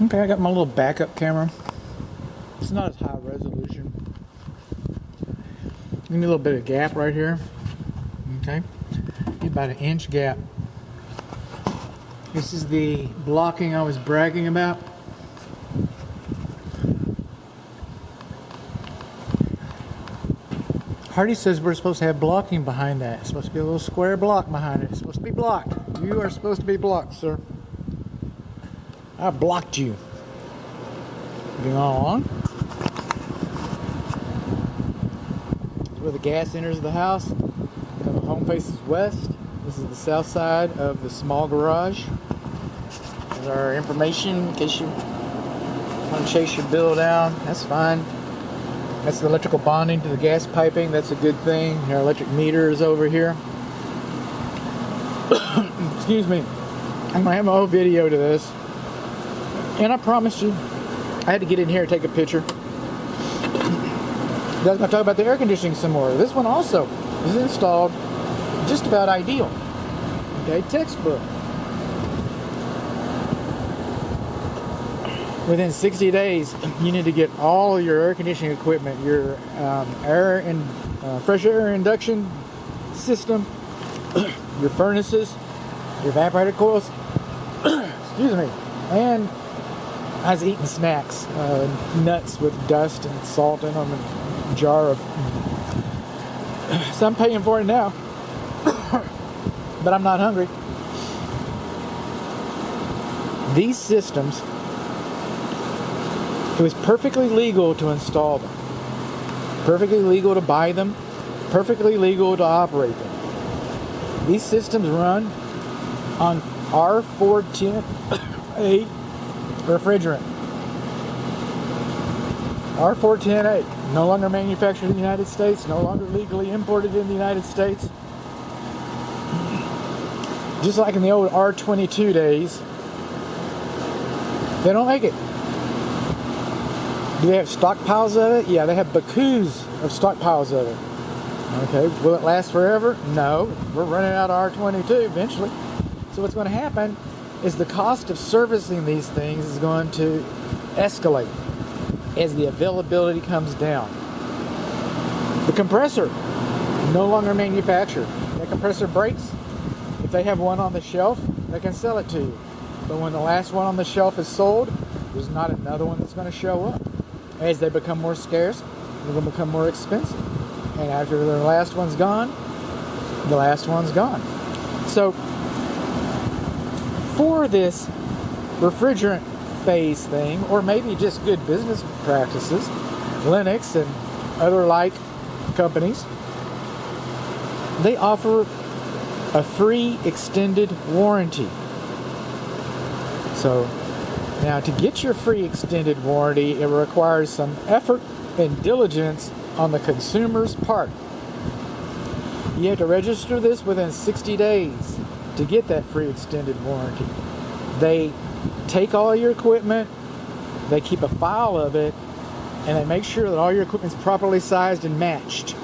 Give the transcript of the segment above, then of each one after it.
Okay, I got my little backup camera. It's not as high resolution. Give me a little bit of gap right here. Okay, about an inch gap. This is the blocking I was bragging about. Hardy says we're supposed to have blocking behind that. It's supposed to be a little square block behind it. It's supposed to be blocked. You are supposed to be blocked, sir. I blocked you. Moving on. This is where the gas enters the house. The home faces west. This is the south side of the small garage. There's our information in case you want to chase your bill down. That's fine. That's the electrical bonding to the gas piping. That's a good thing. Our electric meter is over here. Excuse me. I'm going to have my own video to this. And I promised you, I had to get in here and take a picture. I'm going to talk about the air conditioning some more. This one also is installed just about ideal. Okay, textbook. Within 60 days, you need to get all your air conditioning equipment, your air and fresh air induction system, your furnaces, your evaporator coils. Excuse me, and I was eating snacks, nuts with dust and salt in them, and a jar of. So I'm paying for it now, but I'm not hungry. These systems, it was perfectly legal to install them, perfectly legal to buy them, perfectly legal to operate them. These systems run on R410A refrigerant. R410A, no longer manufactured in the United States, no longer legally imported in the United States. Just like in the old R22 days, they don't make it. Do they have stockpiles of it? Yeah, they have bakus of stockpiles of it. Okay, will it last forever? No, we're running out of R22 eventually. So what's going to happen is the cost of servicing these things is going to escalate as the availability comes down. The compressor, no longer manufactured. That compressor breaks. If they have one on the shelf, they can sell it to you. But when the last one on the shelf is sold, there's not another one that's going to show up. As they become more scarce, they're going to become more expensive. And after the last one's gone, the last one's gone. So, for this refrigerant phase thing, or maybe just good business practices, Lennox and other like companies, they offer a free extended warranty. So, now, to get your free extended warranty, it requires some effort and diligence on the consumer's part. You have to register this within 60 days to get that free extended warranty. They take all your equipment, they keep a file of it, and they make sure that all your equipment is properly sized and matched.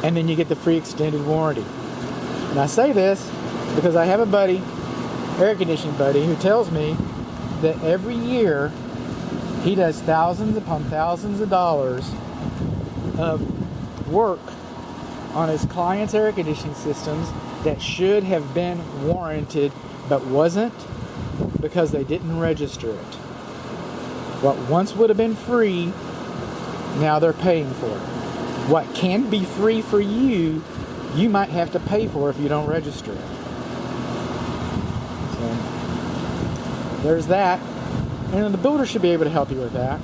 And then you get the free extended warranty. And I say this because I have a buddy, air conditioning buddy, who tells me that every year he does thousands upon thousands of dollars of work on his clients' air conditioning systems that should have been warranted but wasn't because they didn't register it. What once would have been free, now they're paying for it. What can be free for you, you might have to pay for if you don't register it. So, there's that. And the builder should be able to help you with that.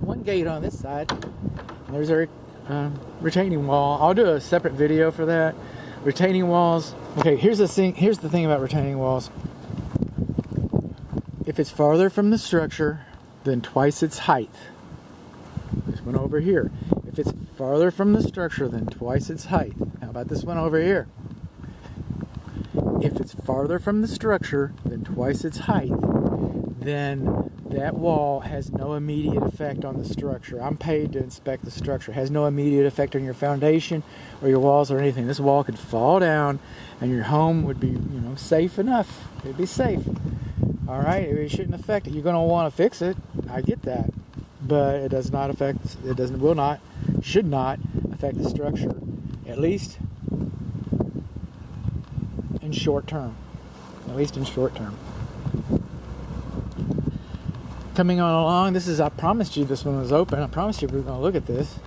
One gate on this side. There's our retaining wall. I'll do a separate video for that. Retaining walls. Okay, here's the thing about retaining walls. If it's farther from the structure than twice its height. This one over here. If it's farther from the structure than twice its height. How about this one over here? If it's farther from the structure than twice its height, then that wall has no immediate effect on the structure. I'm paid to inspect the structure. It has no immediate effect on your foundation or your walls or anything. This wall could fall down and your home would be, safe enough. It'd be safe. All right, it shouldn't affect it. You're going to want to fix it. I get that. But it does not affect, should not affect the structure, at least in short term. At least in short term. Coming on along, I promised you this one was open. I promised you we were going to look at this.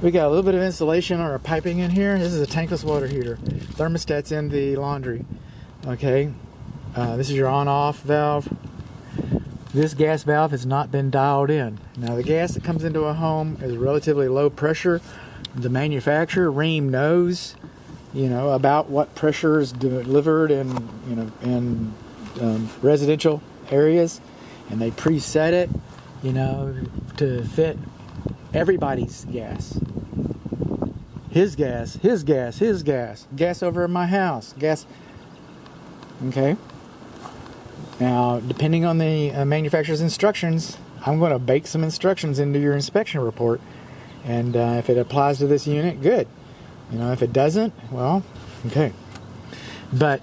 We got a little bit of insulation on our piping in here. This is a tankless water heater. Thermostat's in the laundry. Okay, this is your on-off valve. This gas valve has not been dialed in. Now the gas that comes into a home is relatively low pressure. The manufacturer, Ream, knows, about what pressure is delivered in residential areas. And they preset it, to fit everybody's gas. His gas, his gas, his gas. Gas over in my house. Gas. Okay. Now, depending on the manufacturer's instructions, I'm going to bake some instructions into your inspection report. And if it applies to this unit, good. If it doesn't, well, okay. But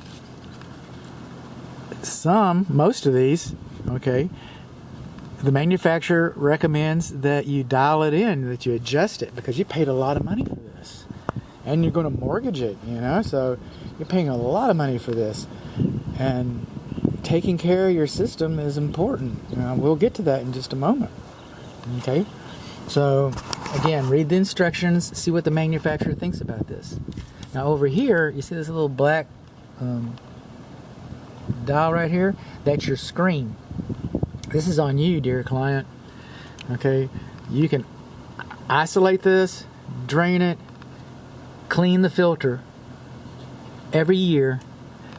most of these, okay, the manufacturer recommends that you dial it in, that you adjust it, because you paid a lot of money for this. And you're going to mortgage it, so you're paying a lot of money for this. And taking care of your system is important. We'll get to that in just a moment. Okay? So, again, read the instructions, see what the manufacturer thinks about this. Now, over here, you see this little black dial right here? That's your screen. This is on you, dear client. Okay? You can isolate this, drain it, clean the filter every year.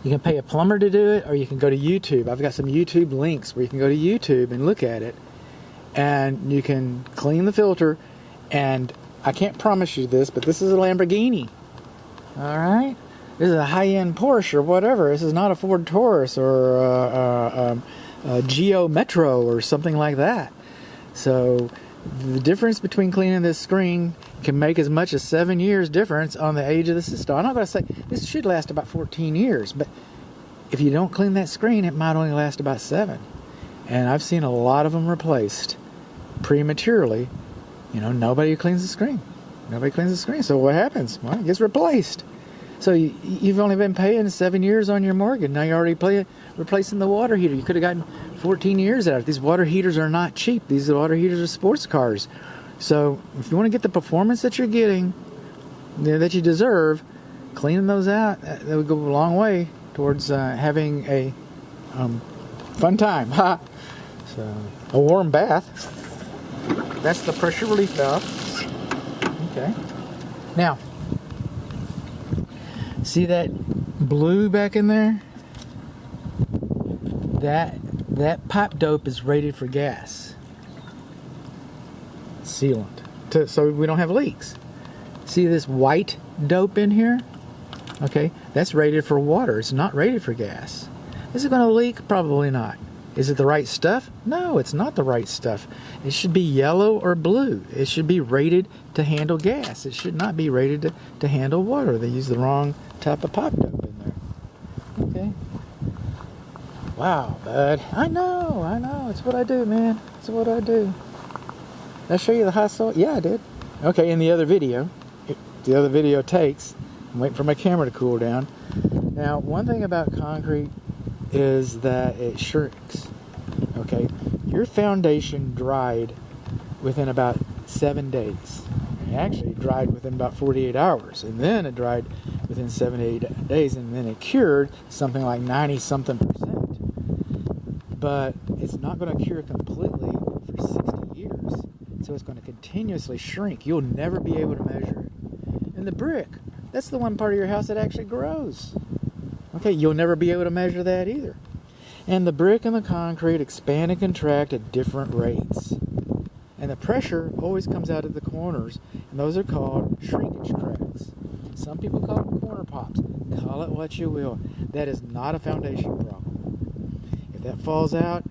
You can pay a plumber to do it, or you can go to YouTube. I've got some YouTube links where you can go to YouTube and look at it. And you can clean the filter. And I can't promise you this, but this is a Lamborghini. Alright? This is a high-end Porsche or whatever. This is not a Ford Taurus or a Geo Metro or something like that. So the difference between cleaning this screen can make as much as 7 years difference on the age of the system. I'm not going to say this should last about 14 years, but if you don't clean that screen, it might only last about 7. And I've seen a lot of them replaced prematurely. Nobody cleans the screen. Nobody cleans the screen. So what happens? Well, it gets replaced. So you've only been paying 7 years on your mortgage. Now you're already replacing the water heater. You could have gotten 14 years out of it. These water heaters are not cheap. These water heaters are sports cars. So if you want to get the performance that you're getting, that you deserve, cleaning those out, that would go a long way towards having a fun time. So a warm bath. That's the pressure relief valve. Okay. Now, see that blue back in there? That pipe dope is rated for gas sealant, so we don't have leaks. See this white dope in here? Okay, that's rated for water. It's not rated for gas. Is it going to leak? Probably not. Is it the right stuff? No, it's not the right stuff. It should be yellow or blue. It should be rated to handle gas. It should not be rated to handle water. They use the wrong type of pipe dope in there. Okay. Wow, bud. I know. It's what I do, man. It's what I do. Did I show you the high salt? Yeah, I did. Okay, in the other video. The other video takes. I'm waiting for my camera to cool down. Now, one thing about concrete is that it shrinks. Okay? Your foundation dried within about 7 days. It actually dried within about 48 hours. And then it dried within 7 to 8 days. And then it cured something like 90-something%. But it's not going to cure completely for 60 years. So it's going to continuously shrink. You'll never be able to measure it. And the brick, that's the one part of your house that actually grows. Okay, you'll never be able to measure that either. And the brick and the concrete expand and contract at different rates. And the pressure always comes out of the corners. And those are called shrinkage cracks. Some people call them corner pops. Call it what you will. That is not a foundation problem. If that falls out,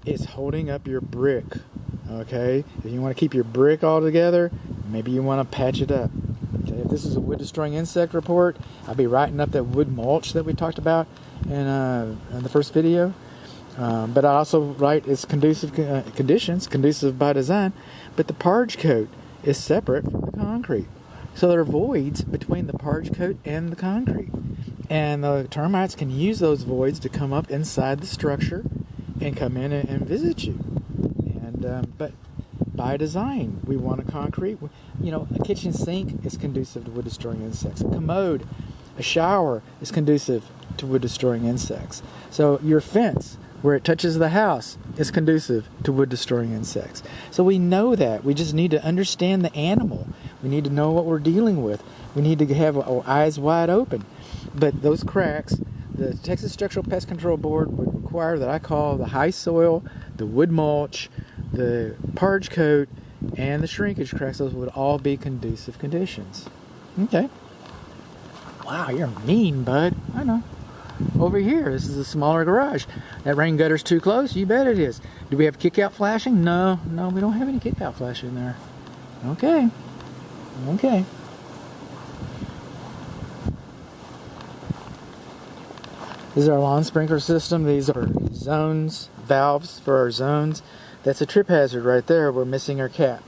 is holding up your brick. Okay, if you want to keep your brick all together, maybe you want to patch it up. Okay, if this is a wood destroying insect report, I'll be writing up that wood mulch that we talked about in the first video. But I also write it's conducive conditions, conducive by design, but the parge coat is separate from the concrete. So there are voids between the parge coat and the concrete. And the termites can use those voids to come up inside the structure and come in and visit you. And but by design, we want a concrete. You know, a kitchen sink is conducive to wood destroying insects. A commode, a shower is conducive to wood destroying insects. So your fence, where it touches the house, is conducive to wood destroying insects. So we know that. We just need to understand the animal. We need to know what we're dealing with. We need to have our eyes wide open. But those cracks, the Texas Structural Pest Control Board would require that I call the high soil, the wood mulch, the parge coat, and the shrinkage cracks. Those would all be conducive conditions. Okay. Wow, you're mean, bud. I know. Over here, this is a smaller garage. That rain gutter's too close? You bet it is. Do we have kick-out flashing? No, we don't have any kick-out flashing there. Okay. This is our lawn sprinkler system. These are zones, valves for our zones. That's a trip hazard right there. We're missing our cap.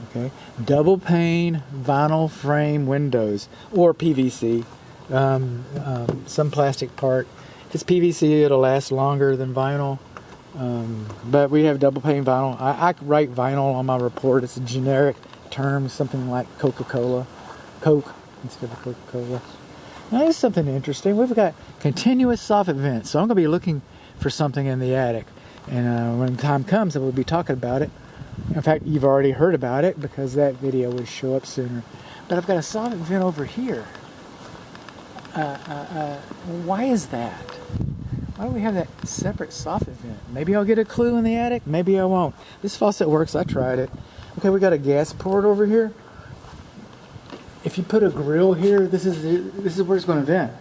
Okay. Double pane vinyl frame windows, or PVC. Some plastic part. If it's PVC, it'll last longer than vinyl. But we have double pane vinyl. I write vinyl on my report. It's a generic term, something like Coca-Cola. Coke instead of Coca-Cola. Now, here's something interesting. We've got continuous soffit vents. So I'm going to be looking for something in the attic. And when time comes, we'll be talking about it. In fact, you've already heard about it because that video would show up sooner. But I've got a soffit vent over here. Why is that? Why do we have that separate soffit vent? Maybe I'll get a clue in the attic. Maybe I won't. This faucet works. I tried it. Okay, we got a gas port over here. If you put a grill here, this is where it's going to vent.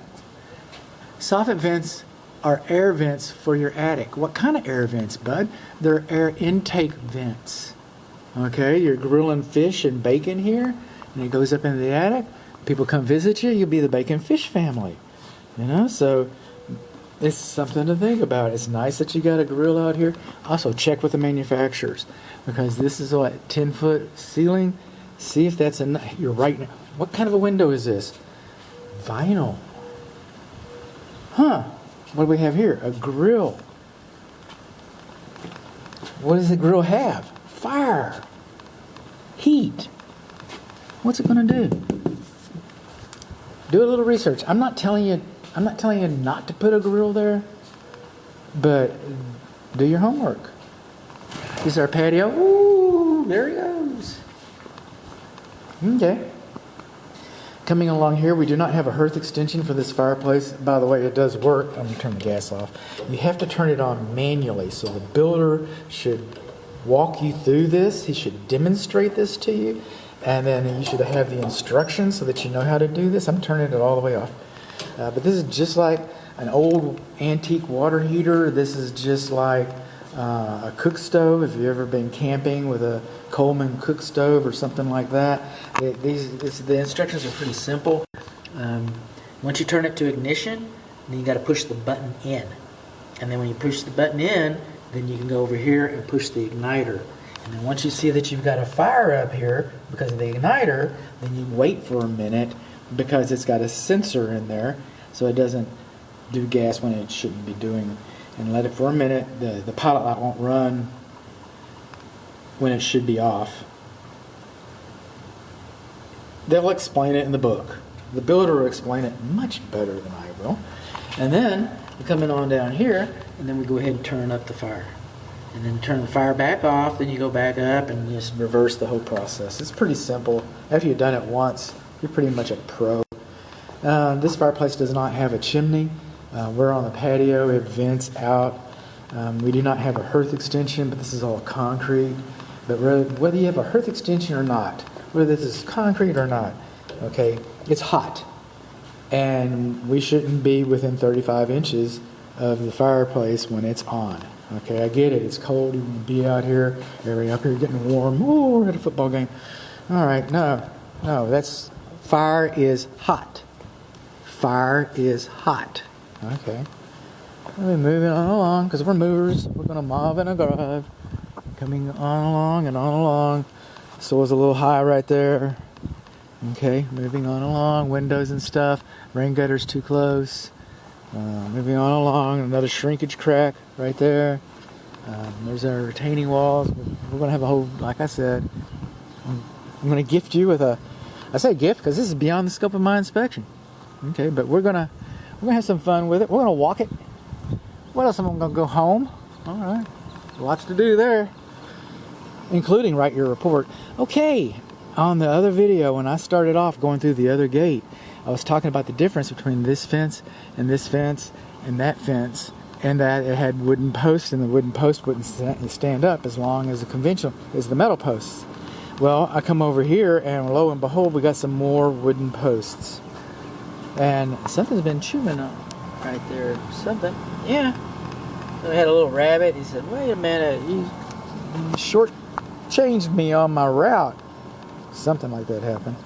Soffit vents are air vents for your attic. What kind of air vents, bud? They're air intake vents. Okay, you're grilling fish and bacon here, and it goes up into the attic. People come visit you, you'll be the bacon fish family. You know, so it's something to think about. It's nice that you got a grill out here. Also, check with the manufacturers, because this is what, 10-foot ceiling. See if that's enough. You're right. What kind of a window is this? Vinyl. Huh. What do we have here? A grill. What does the grill have? Fire. Heat. What's it going to do? Do a little research. I'm not telling you not to put a grill there, but do your homework. This is our patio. Ooh, there he goes. Okay. Coming along here, we do not have a hearth extension for this fireplace. By the way, it does work. I'm going to turn the gas off. You have to turn it on manually, so the builder should walk you through this. He should demonstrate this to you, and then you should have the instructions so that you know how to do this. I'm turning it all the way off. But this is just like an old antique water heater. This is just like a cook stove. If you've ever been camping with a Coleman cook stove or something like that, the instructions are pretty simple. Once you turn it to ignition, then you got to push the button in, and then when you push the button in, then you can go over here and push the igniter. And then once you see that you've got a fire up here because of the igniter, then you wait for a minute because it's got a sensor in there, so it doesn't do gas when it shouldn't be doing. And let it for a minute. The pilot light won't run when it should be off. They'll explain it in the book. The builder will explain it much better than I will. And then we come in on down here, and then we go ahead and turn up the fire. And then turn the fire back off, then you go back up and just reverse the whole process. It's pretty simple. After you've done it once, you're pretty much a pro. This fireplace does not have a chimney. We're on the patio. It vents out. We do not have a hearth extension, but this is all concrete. But whether you have a hearth extension or not, whether this is concrete or not, okay, it's hot. And we shouldn't be within 35 inches of the fireplace when it's on. Okay, I get it. It's cold. You want to be out here. Everybody up here getting warm. Oh, we're at a football game. All right, no, that's fire is hot. Fire is hot. Okay. We're moving on along because we're movers. We're going to move and a drive. Coming on along and on along. Soil's a little high right there. Okay, moving on along. Windows and stuff. Rain gutter's too close. Moving on along. Another shrinkage crack right there. There's our retaining walls. We're going to have a whole, like I said, I'm going to gift you with I say gift because this is beyond the scope of my inspection. Okay, but we're going to have some fun with it. We're going to walk it. What else am I going to go home? All right. Lots to do there, including write your report. Okay, on the other video, when I started off going through the other gate, I was talking about the difference between this fence and that fence, and that it had wooden posts, and the wooden post wouldn't stand up as long as the metal posts. Well, I come over here, and lo and behold, we got some more wooden posts. And something's been chewing on right there. Something. Yeah. So I had a little rabbit. He said, wait a minute. You short-changed me on my route. Something like that happened.